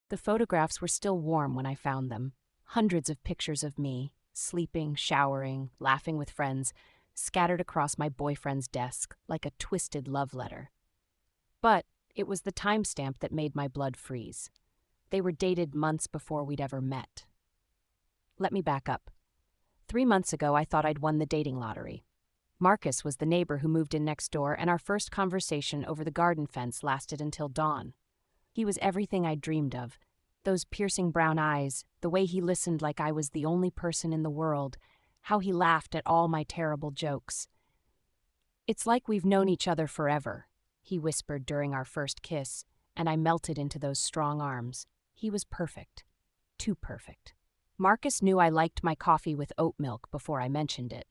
The photographs were still warm when I found them. Hundreds of pictures of me, sleeping, showering, laughing with friends, scattered across my boyfriend's desk like a twisted love letter. But it was the timestamp that made my blood freeze. They were dated months before we'd ever met. Let me back up. 3 months ago, I thought I'd won the dating lottery. Marcus was the neighbor who moved in next door, and our first conversation over the garden fence lasted until dawn. He was everything I'd dreamed of. Those piercing brown eyes, the way he listened like I was the only person in the world, how he laughed at all my terrible jokes. "It's like we've known each other forever," he whispered during our first kiss, and I melted into those strong arms. He was perfect. Too perfect. Marcus knew I liked my coffee with oat milk before I mentioned it.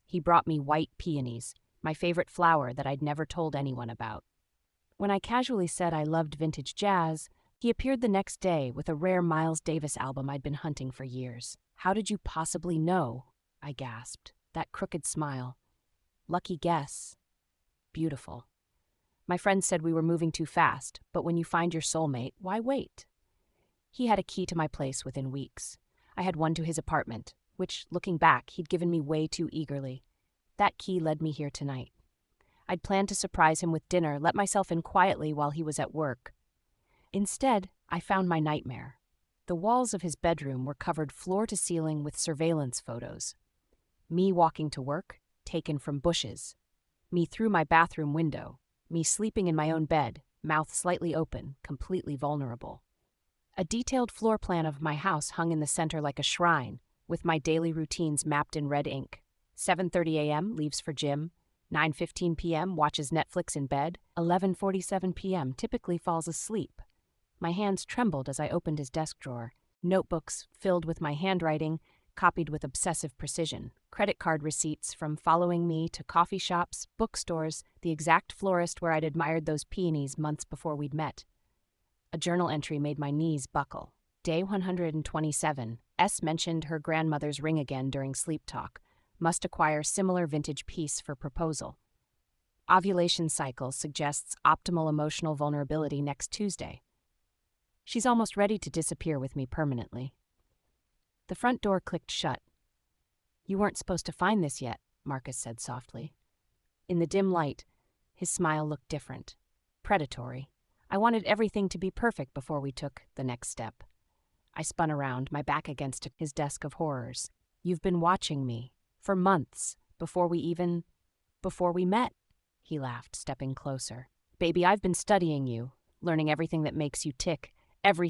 He brought me white peonies, my favorite flower that I'd never told anyone about. When I casually said I loved vintage jazz, he appeared the next day with a rare Miles Davis album I'd been hunting for years. "How did you possibly know?" I gasped. That crooked smile. "Lucky guess." Beautiful. "My friend said we were moving too fast, but when you find your soulmate, why wait?" He had a key to my place within weeks. I had one to his apartment, which, looking back, he'd given me way too eagerly. That key led me here tonight. I'd planned to surprise him with dinner, let myself in quietly while he was at work. Instead, I found my nightmare. The walls of his bedroom were covered floor to ceiling with surveillance photos. Me walking to work, taken from bushes. Me through my bathroom window. Me sleeping in my own bed, mouth slightly open, completely vulnerable. A detailed floor plan of my house hung in the center like a shrine, with my daily routines mapped in red ink. 7:30 a.m. leaves for gym. 9:15 p.m. watches Netflix in bed. 11:47 p.m. typically falls asleep. My hands trembled as I opened his desk drawer. Notebooks filled with my handwriting, copied with obsessive precision. Credit card receipts from following me to coffee shops, bookstores, the exact florist where I'd admired those peonies months before we'd met. A journal entry made my knees buckle. Day 127. S mentioned her grandmother's ring again during sleep talk. Must acquire similar vintage piece for proposal. Ovulation cycle suggests optimal emotional vulnerability next Tuesday. She's almost ready to disappear with me permanently. The front door clicked shut. "You weren't supposed to find this yet," Marcus said softly. In the dim light, his smile looked different. Predatory. I wanted everything to be perfect before we took the next step. I spun around, my back against his desk of horrors. "You've been watching me. For months. Before we met," he laughed, stepping closer. "Baby, I've been studying you, learning everything that makes you tick, everything